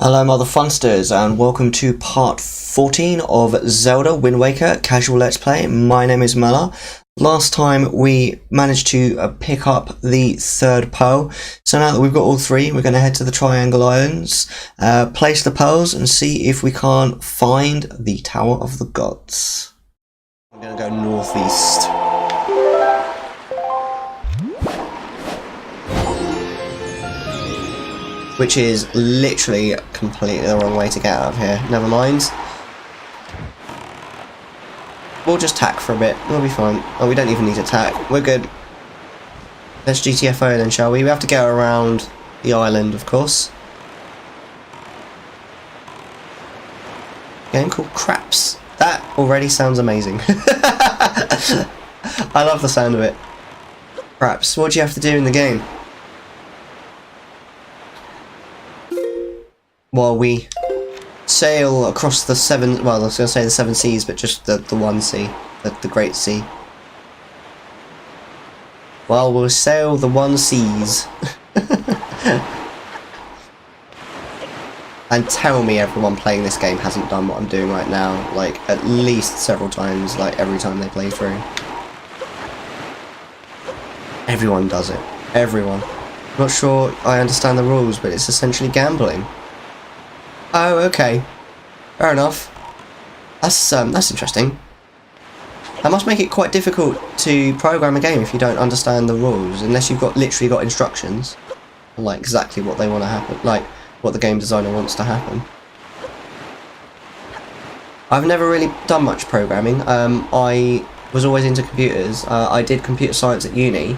Hello Mother Funsters and welcome to part 14 of Zelda Windwaker Casual Let's Play. My name is Mellar. Last time we managed to pick up the third pearl, so now that we've got all three we're going to head to the Triangle Islands, place the pearls and see if we can't find the Tower of the Gods. I'm going to go northeast. Which is literally completely the wrong way to get out of here. Never mind. We'll just tack for a bit. We'll be fine. Oh, we don't even need to tack. We're good. Let's GTFO then, shall we? We have to go around the island, of course. Game called Craps. That already sounds amazing. I love the sound of it. Craps. What do you have to do in the game? While we sail across the seven, well, I was going to say the seven seas, but just the one sea, the Great Sea. While we'll sail the one seas. And tell me everyone playing this game hasn't done what I'm doing right now, like, at least several times, like, every time they play through. Everyone does it. Everyone. I'm not sure I understand the rules, but it's essentially gambling. Oh, okay. Fair enough. That's interesting. That must make it quite difficult to program a game if you don't understand the rules, unless you've literally got instructions, like exactly what they want to happen, like what the game designer wants to happen. I've never really done much programming. I was always into computers. I did computer science at uni,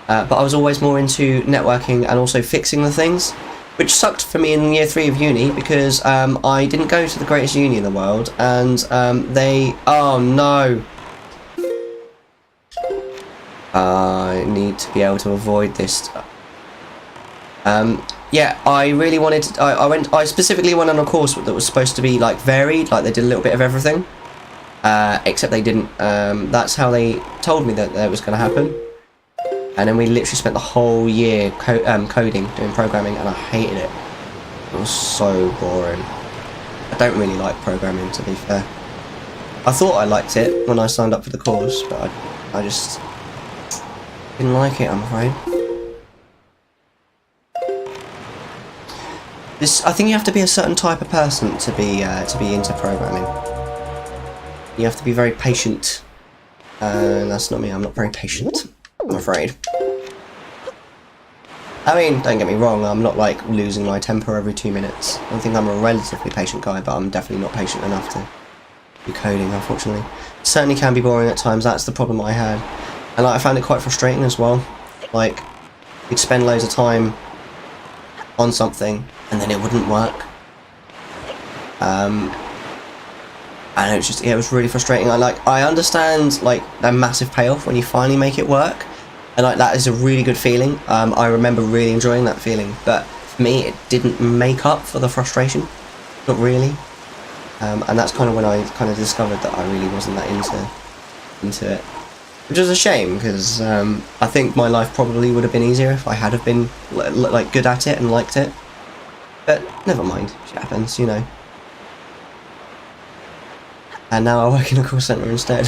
but I was always more into networking and also fixing the things. Which sucked for me in year 3 of uni because I didn't go to the greatest uni in the world, and oh no! I need to be able to avoid this. Yeah, I really wanted to. I specifically went on a course that was supposed to be like varied, like they did a little bit of everything. Except they didn't. That's how they told me that was going to happen. And then we literally spent the whole year coding, doing programming, and I hated it. It was so boring. I don't really like programming, to be fair. I thought I liked it when I signed up for the course, but I just didn't like it, I'm afraid. I think you have to be a certain type of person to be into programming. You have to be very patient. That's not me. I'm not very patient, I'm afraid. I mean, don't get me wrong, I'm not like losing my temper every 2 minutes. I think I'm a relatively patient guy, but I'm definitely not patient enough to do coding, unfortunately. It certainly can be boring at times, that's the problem I had. And I found it quite frustrating as well. Like, we'd spend loads of time on something, and then it wouldn't work. And it was just, yeah, it was really frustrating. I understand, like, the massive payoff when you finally make it work. And like that is a really good feeling. I remember really enjoying that feeling, but for me it didn't make up for the frustration, not really. And that's kind of when I kind of discovered that I really wasn't that into it, which is a shame because I think my life probably would have been easier if I had have been like good at it and liked it. But never mind, shit happens, you know. And now I work in a call centre instead.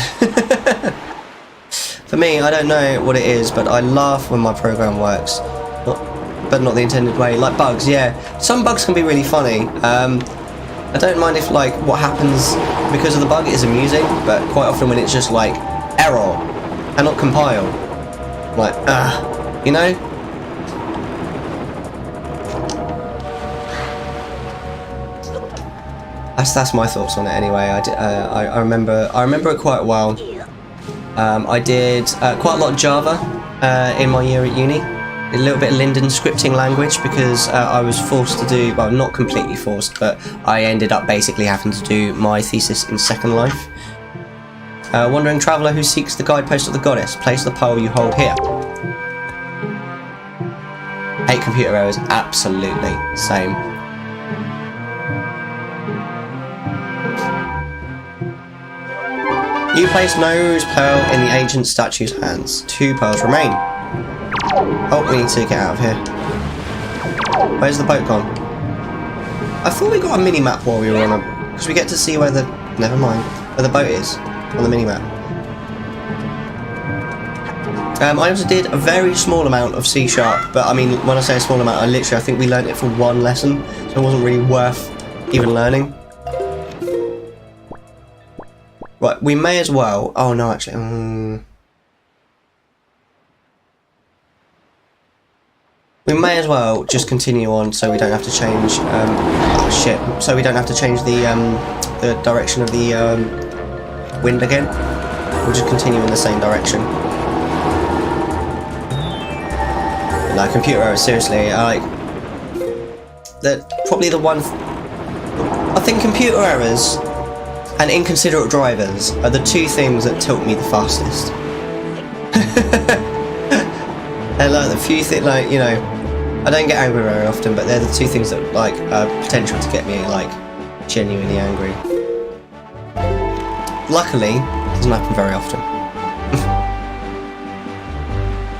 For me, I don't know what it is, but I laugh when my program works, but not the intended way. Like bugs, yeah. Some bugs can be really funny. I don't mind if like what happens because of the bug is amusing, but quite often when it's just like error, cannot compile, like you know. That's my thoughts on it anyway. I remember it quite well. I did quite a lot of Java in my year at uni, a little bit of Linden scripting language because I was forced to do, well, not completely forced, but I ended up basically having to do my thesis in Second Life. Wandering traveller who seeks the guidepost of the goddess, place the pearl you hold here. Hate computer errors, absolutely, same. You place Noru's pearl in the ancient statue's hands. 2 pearls remain. Oh, we need to get out of here. Where's the boat gone? I thought we got a mini-map while we were on a... Because we get to see where the... Never mind. Where the boat is on the mini-map. I also did a very small amount of C#, but I mean, when I say a small amount, I think we learned it for one lesson, so it wasn't really worth even learning. Right, we may as well... Oh, no, actually... We may as well just continue on so we don't have to change... oh, shit. So we don't have to change the direction of the wind again. We'll just continue in the same direction. Like, computer errors, seriously, they're probably the one... I think computer errors and inconsiderate drivers are the two things that tilt me the fastest. They're like the few things, like, you know, I don't get angry very often, but they're the two things that, like, potential to get me, like, genuinely angry. Luckily, it doesn't happen very often.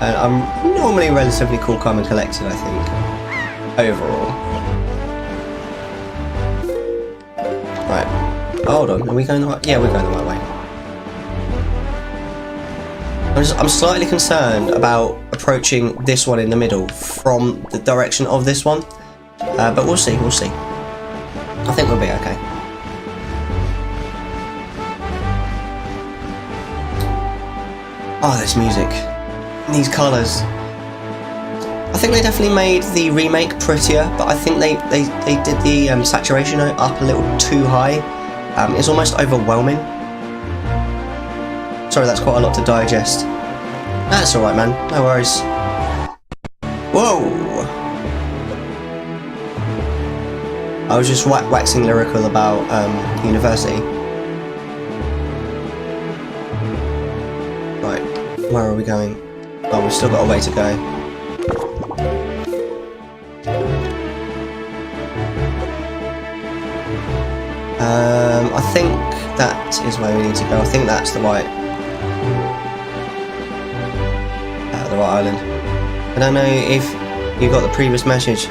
And I'm normally relatively cool, calm and collected, I think, overall. Right, hold on, are we going the right... Yeah, we're going the right way. I'm slightly concerned about approaching this one in the middle from the direction of this one. But we'll see, we'll see. I think we'll be okay. Oh, this music. These colours. I think they definitely made the remake prettier, but I think they did the saturation up a little too high. It's almost overwhelming. Sorry, that's quite a lot to digest. That's alright, man. No worries. Whoa! I was just waxing lyrical about university. Right, where are we going? Oh, we've still got a way to go. I think that is where we need to go. I think that's the right island. I don't know if you got the previous message.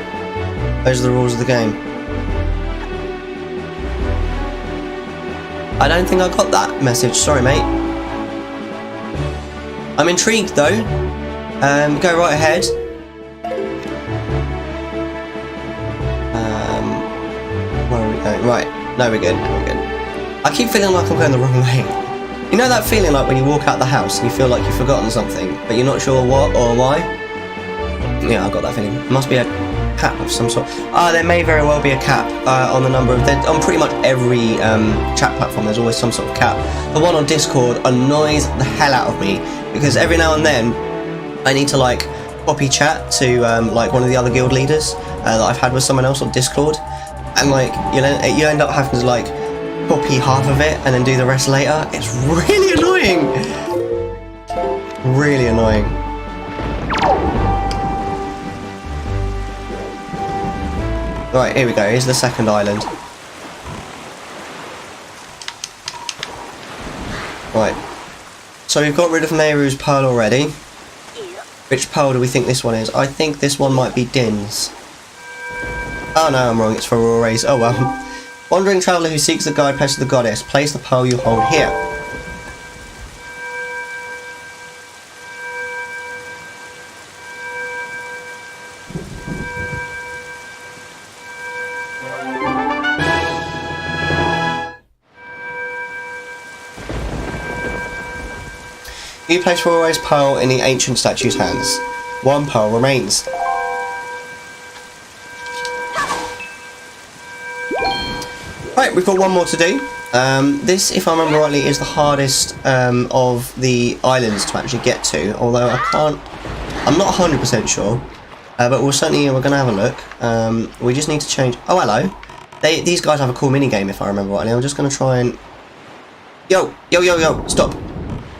Those are the rules of the game. I don't think I got that message. Sorry, mate. I'm intrigued though. Go right ahead. Where are we going? Right. No, we're good. We're good. I keep feeling like I'm going the wrong way. You know that feeling like when you walk out the house and you feel like you've forgotten something, but you're not sure what or why? Yeah, I've got that feeling. It must be a cap of some sort. There may very well be a cap on the number of... On pretty much every chat platform, there's always some sort of cap. The one on Discord annoys the hell out of me, because every now and then, I need to, like, copy chat to, like, one of the other guild leaders that I've had with someone else on Discord. And, like, you end up having to, like, copy half of it and then do the rest later. It's really annoying. Really annoying. Right, here we go. Here's the second island. Right. So we've got rid of Nehru's pearl already. Which pearl do we think this one is? I think this one might be Din's. Oh no, I'm wrong. It's for Aurore's. Oh well. Wandering traveller who seeks the guide place of the goddess, place the pearl you hold here. You place Aurore's pearl in the ancient statue's hands. One pearl remains. Right, we've got one more to do. This, if I remember rightly, is the hardest of the islands to actually get to, although I'm not 100% sure, but we're going to have a look. We just need to change... Oh, hello. These guys have a cool minigame, if I remember rightly. I'm just going to try and... Yo, stop.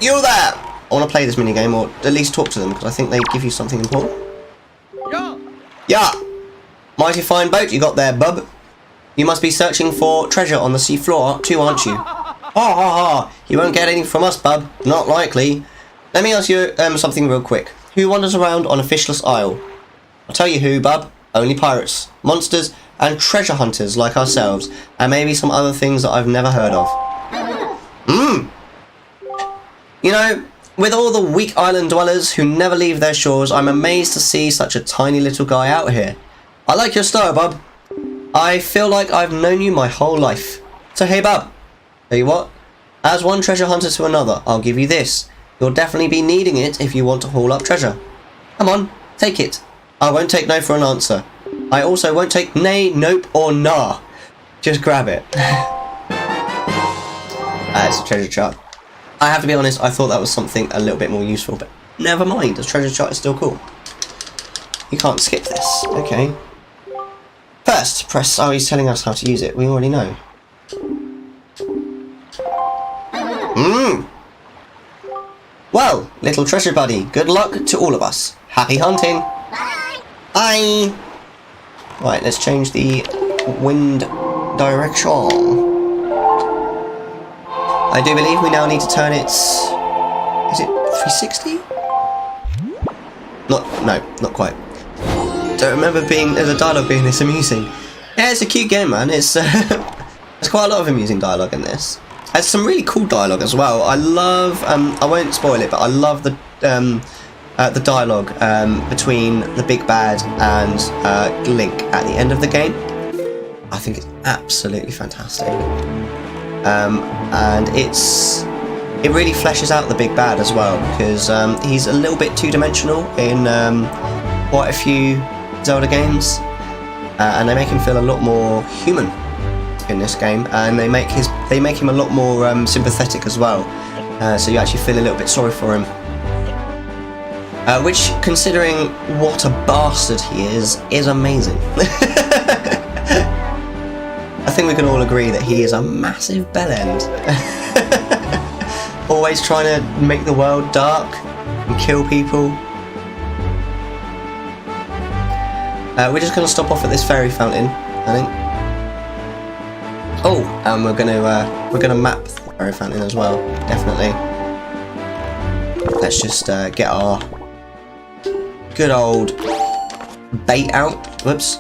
You there! I want to play this minigame, or at least talk to them, because I think they give you something important. Yeah! Mighty fine boat you got there, bub. You must be searching for treasure on the sea floor too, aren't you? Ha ha ha! You won't get anything from us, bub. Not likely. Let me ask you something real quick. Who wanders around on a fishless isle? I'll tell you who, bub. Only pirates. Monsters and treasure hunters like ourselves, and maybe some other things that I've never heard of. You know, with all the weak island dwellers who never leave their shores, I'm amazed to see such a tiny little guy out here. I like your style, bub. I feel like I've known you my whole life. So hey, bub, tell you what, as one treasure hunter to another, I'll give you this. You'll definitely be needing it if you want to haul up treasure. Come on, take it. I won't take no for an answer. I also won't take nay, nope, or nah. Just grab it. It's a treasure chart. I have to be honest, I thought that was something a little bit more useful, but never mind, the treasure chart is still cool. You can't skip this. Okay. First, press... Oh, he's telling us how to use it. We already know. Well, little treasure buddy, good luck to all of us. Happy hunting. Bye. Right, let's change the wind direction. I do believe we now need to turn it... Is it 360? Not quite. Don't remember the dialogue being this amusing. Yeah, it's a cute game, man. It's there's quite a lot of amusing dialogue in this. There's some really cool dialogue as well. I love... I won't spoil it, but I love the dialogue between the big bad and Link at the end of the game. I think it's absolutely fantastic. And it really fleshes out the big bad as well, because he's a little bit two-dimensional in quite a few Zelda games, and they make him feel a lot more human in this game, and they make him a lot more sympathetic as well, so you actually feel a little bit sorry for him, which, considering what a bastard he is amazing. I think we can all agree that he is a massive bellend. Always trying to make the world dark and kill people. We're just going to stop off at this fairy fountain, I think. Oh, and we're gonna map the fairy fountain as well, definitely. Let's just get our good old bait out. Whoops.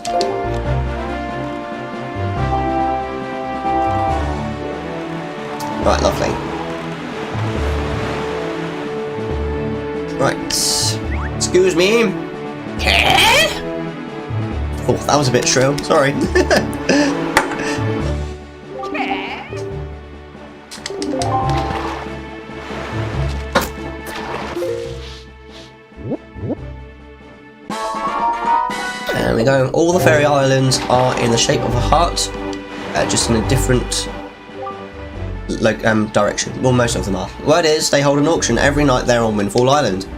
Right, lovely. Right. Excuse me. Oh, that was a bit shrill. Sorry. There we go. All the fairy islands are in the shape of a heart, just in a different direction. Well, most of them are. Word is, they hold an auction every night there on Windfall Island.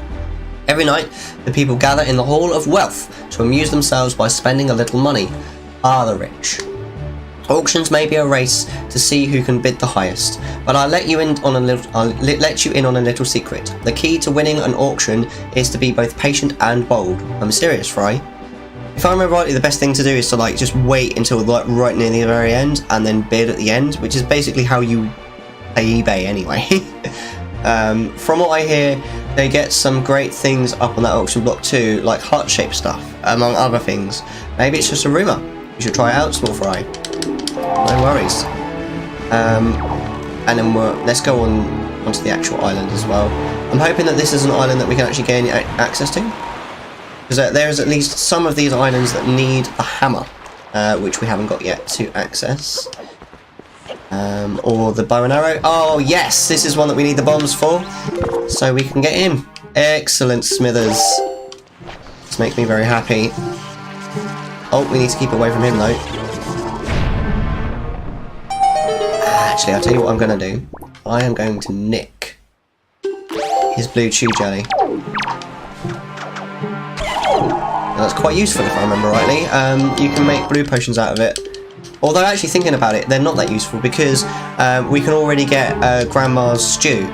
Every night, the people gather in the Hall of Wealth to amuse themselves by spending a little money. The rich. Auctions may be a race to see who can bid the highest, but I'll let you in on a little secret. The key to winning an auction is to be both patient and bold. I'm serious, Fry. If I remember rightly, the best thing to do is to just wait until right near the very end and then bid at the end, which is basically how you pay eBay anyway. From what I hear, they get some great things up on that auction block too, like heart-shaped stuff, among other things. Maybe it's just a rumour. You should try it out, Small Fry. No worries. And then let's go onto the actual island as well. I'm hoping that this is an island that we can actually gain access to, because there is at least some of these islands that need a hammer, which we haven't got yet to access. Or the bow and arrow. Oh yes, this is one that we need the bombs for, so we can get in. Excellent, Smithers. This makes me very happy. Oh, we need to keep away from him though. Actually, I'll tell you what I'm going to do. I am going to nick his blue chew jelly. Now, that's quite useful if I remember rightly. You can make blue potions out of it. Although actually thinking about it, they're not that useful because we can already get Grandma's Stew,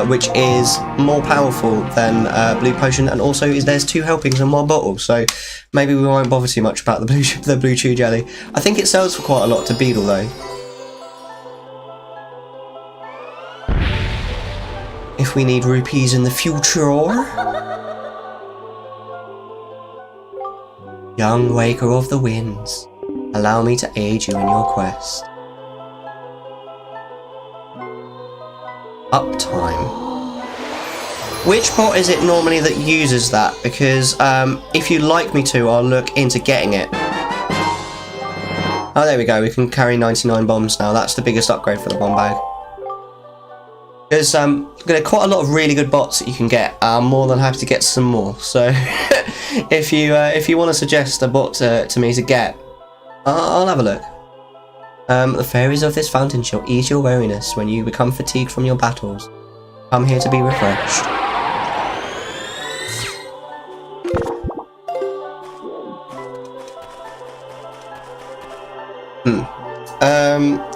which is more powerful than Blue Potion, and also there's 2 helpings in 1 bottle, so maybe we won't bother too much about the Blue Chew Jelly. I think it sells for quite a lot to Beedle though. If we need rupees in the future. Young Waker of the Winds. Allow me to aid you in your quest. Uptime. Which bot is it normally that uses that? Because if you'd like me to, I'll look into getting it. Oh, there we go. We can carry 99 bombs now. That's the biggest upgrade for the bomb bag. There's quite a lot of really good bots that you can get. I'm more than happy to get some more. So if you want to suggest a bot to me to get, I'll have a look. The fairies of this fountain shall ease your weariness when you become fatigued from your battles. Come here to be refreshed.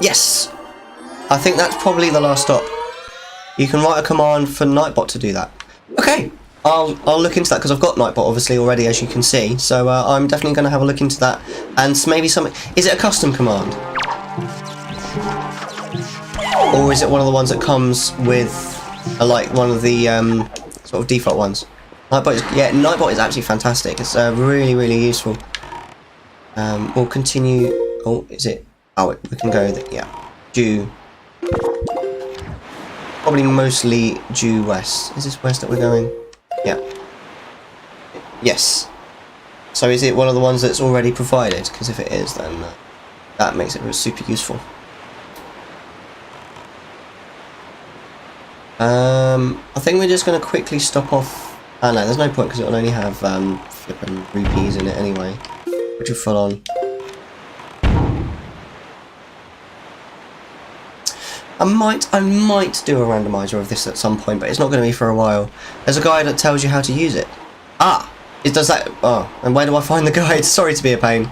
Yes. I think that's probably the last stop. You can write a command for Nightbot to do that. Okay. I'll look into that because I've got Nightbot obviously already, as you can see. So I'm definitely going to have a look into that and maybe something. Is it a custom command? Or is it one of the ones that comes with like one of the sort of default ones? Nightbot is actually fantastic. It's really, really useful. We'll continue. Oh, is it? Oh, we can go. Yeah, due. Probably mostly due west. Is this west that we're going? Yeah. Yes. So is it one of the ones that's already provided? Because if it is, then that makes it super useful. I think we're just going to quickly stop off. Oh no, there's no point because it will only have flipping rupees in it anyway, which are full on. I might do a randomizer of this at some point, but it's not going to be for a while. There's a guide that tells you how to use it. Ah, it does that. Oh, and where do I find the guide? Sorry to be a pain.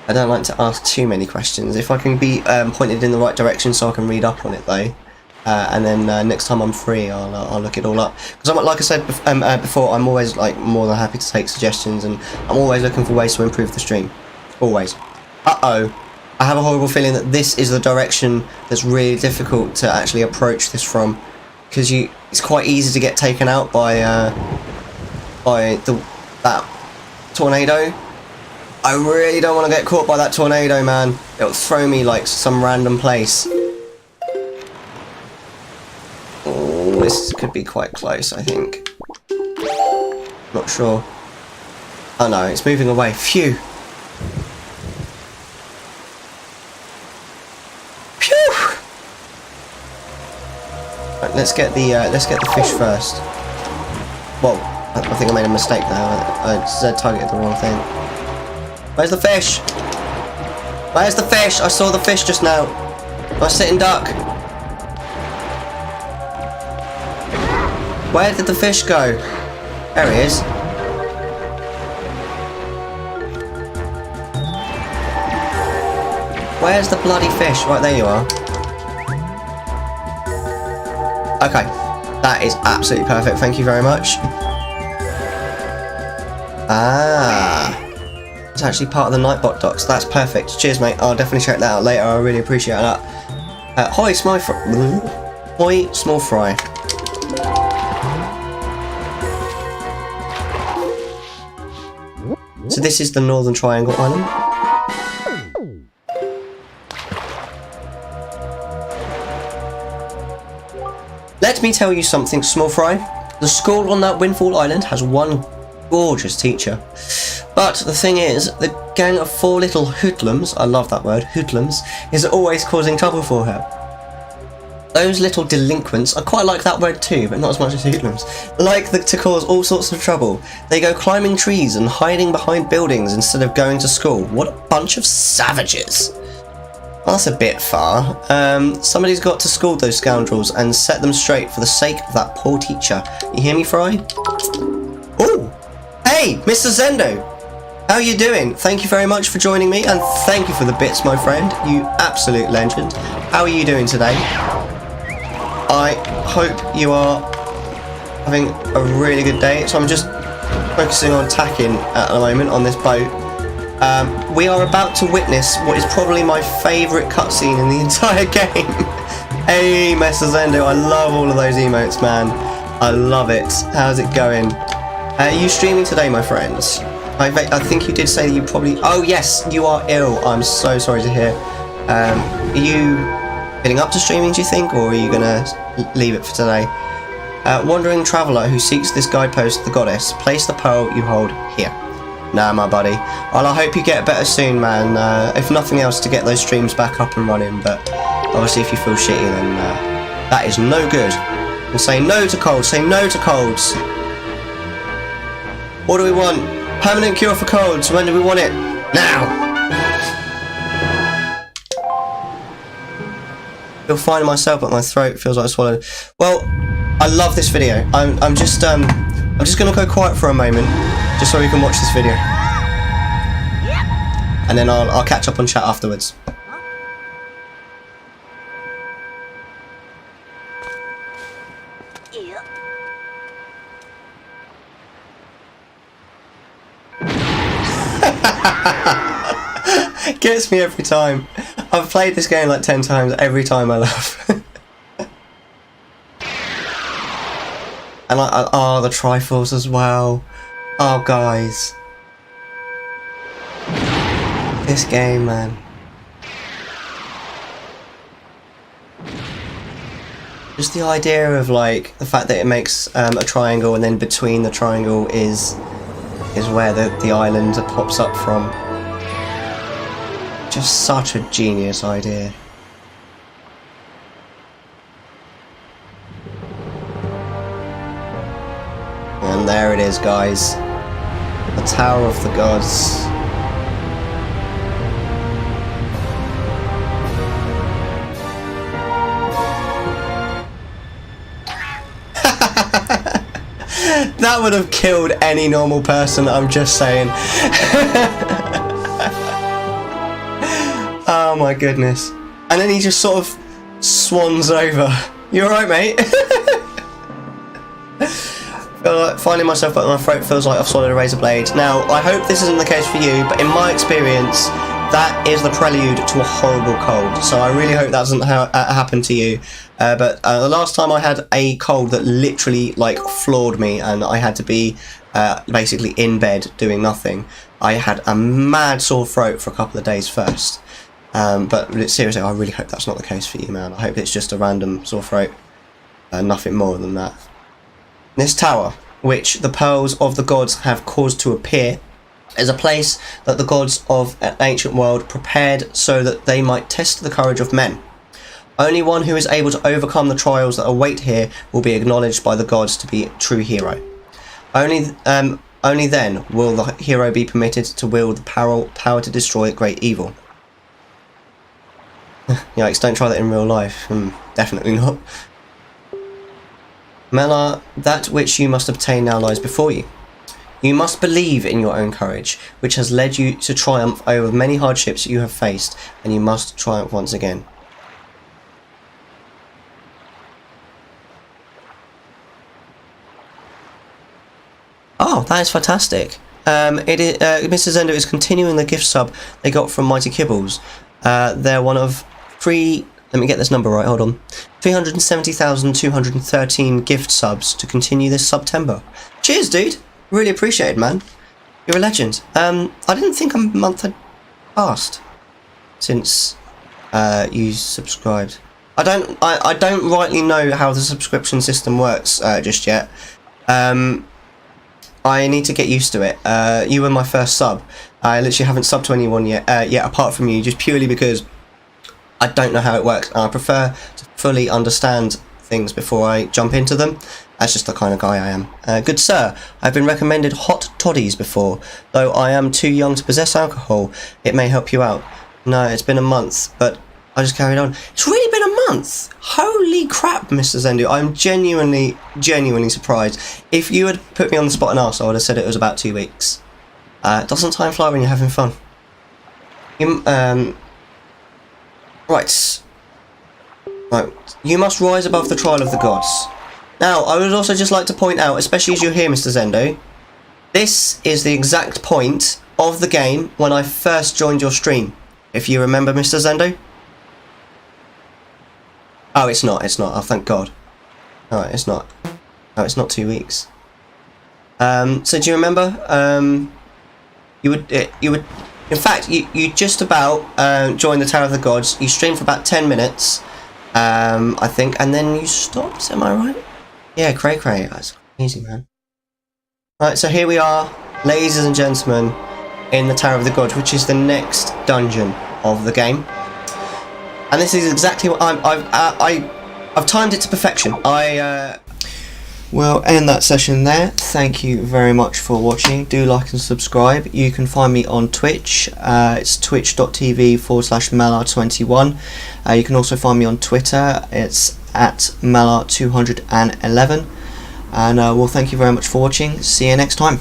I don't like to ask too many questions. If I can be pointed in the right direction so I can read up on it though. And then next time I'm free, I'll look it all up. Because like I said before, I'm always like more than happy to take suggestions, and I'm always looking for ways to improve the stream. Always. Uh-oh. I have a horrible feeling that this is the direction that's really difficult to actually approach this from, because it's quite easy to get taken out by that tornado. I really don't want to get caught by that tornado, man. It'll throw me like some random place. Oh, this could be quite close, I think. Not sure. Oh no, it's moving away. Phew. Right, let's get the fish first. Whoa, I think I made a mistake there. I targeted the wrong thing. Where's the fish? Where's the fish? I saw the fish just now. Nice sitting duck. Where did the fish go? There he is. Where's the bloody fish? Right, there you are. Okay, that is absolutely perfect. Thank you very much. Ah, it's actually part of the Nightbot docs. That's perfect. Cheers, mate. I'll definitely check that out later. I really appreciate that. Hoi, small fry. Hoi, small fry. So this is the Northern Triangle Island. Let me tell you something, small fry. The school on that Windfall Island has one gorgeous teacher. But the thing is, the gang of 4 little hoodlums, I love that word, hoodlums, is always causing trouble for her. Those little delinquents, I quite like that word too, but not as much as hoodlums, like to cause all sorts of trouble. They go climbing trees and hiding behind buildings instead of going to school. What a bunch of savages. That's a bit far. Somebody's got to scold those scoundrels and set them straight for the sake of that poor teacher. You hear me, Fry? Oh! Hey, Mr. Zendo! How are you doing? Thank you very much for joining me, and thank you for the bits, my friend. You absolute legend. How are you doing today? I hope you are having a really good day. So I'm just focusing on tacking at the moment on this boat. We are about to witness what is probably my favourite cutscene in the entire game. Hey, Mr. Zendo, I love all of those emotes, man. I love it. How's it going? Are you streaming today, my friends? I think you did say that you probably... Oh, yes, you are ill. I'm so sorry to hear. Are you getting up to streaming, do you think? Or are you going to leave it for today? Wandering traveller who seeks this guidepost, the goddess, place the pearl you hold here. Nah, my buddy. Well, I hope you get better soon, man. If nothing else, to get those streams back up and running. But obviously, if you feel shitty, then that is no good. And say no to colds. Say no to colds. What do we want? Permanent cure for colds. When do we want it? Now! I feel fine in myself, but my throat feels like I swallowed. Well, I love this video. I'm just gonna go quiet for a moment, just so we can watch this video, and then I'll catch up on chat afterwards. Gets me every time. I've played this game like 10 times. Every time I laugh. And oh, the trifles as well. Oh, guys, this game, man. Just the idea of like the fact that it makes a triangle, and then between the triangle is where the island pops up from. Just such a genius idea. And there it is, guys. The Tower of the Gods. That would have killed any normal person, I'm just saying. Oh my goodness. And then he just sort of swans over. You alright, mate? Feel like finding myself, but my throat feels like I've swallowed a razor blade. Now, I hope this isn't the case for you, but in my experience, that is the prelude to a horrible cold. So I really hope that doesn't happen to you. But the last time I had a cold that literally like floored me, and I had to be basically in bed doing nothing, I had a mad sore throat for a couple of days first. But seriously, I really hope that's not the case for you, man. I hope it's just a random sore throat, nothing more than that. This tower, which the pearls of the gods have caused to appear, is a place that the gods of an ancient world prepared so that they might test the courage of men. Only one who is able to overcome the trials that await here will be acknowledged by the gods to be a true hero. Only then will the hero be permitted to wield the power to destroy great evil. Yikes, don't try that in real life. Definitely not. Mellar, that which you must obtain now lies before you. You must believe in your own courage, which has led you to triumph over many hardships you have faced, and you must triumph once again. Oh, that is fantastic. Mr. Zendo is continuing the gift sub they got from Mighty Kibbles. They're one of 3... Let me get this number right, hold on. 370,213 gift subs to continue this September. Cheers, dude. Really appreciate it, man. You're a legend. I didn't think a month had passed since you subscribed. I don't rightly know how the subscription system works just yet. I need to get used to it. You were my first sub. I literally haven't subbed to anyone yet apart from you, just purely because I don't know how it works. I prefer to fully understand things before I jump into them. That's just the kind of guy I am. Good sir, I've been recommended hot toddies before. Though I am too young to possess alcohol, it may help you out. No, it's been a month, but I just carried on. It's really been a month! Holy crap, Mr. Zendu. I'm genuinely surprised. If you had put me on the spot and asked, I would have said it was about 2 weeks. Doesn't time fly when you're having fun? Right. You must rise above the trial of the gods. Now, I would also just like to point out, especially as you're here, Mr. Zendo, this is the exact point of the game when I first joined your stream. If you remember, Mr. Zendo? Oh, it's not. Oh, thank God. Alright, it's not. Oh, it's not 2 weeks. So do you remember? you would, in fact, you just about joined the Tower of the Gods. You streamed for about 10 minutes, I think, and then you stopped. Am I right? Yeah, cray. That's easy, man. Right, so here we are, ladies and gentlemen, in the Tower of the Gods, which is the next dungeon of the game. And this is exactly what I've timed it to perfection. We'll end that session there. Thank you very much for watching. Do like and subscribe. You can find me on Twitch. It's twitch.tv/Mellar21. You can also find me on Twitter. It's at Mellar211. And well, thank you very much for watching. See you next time.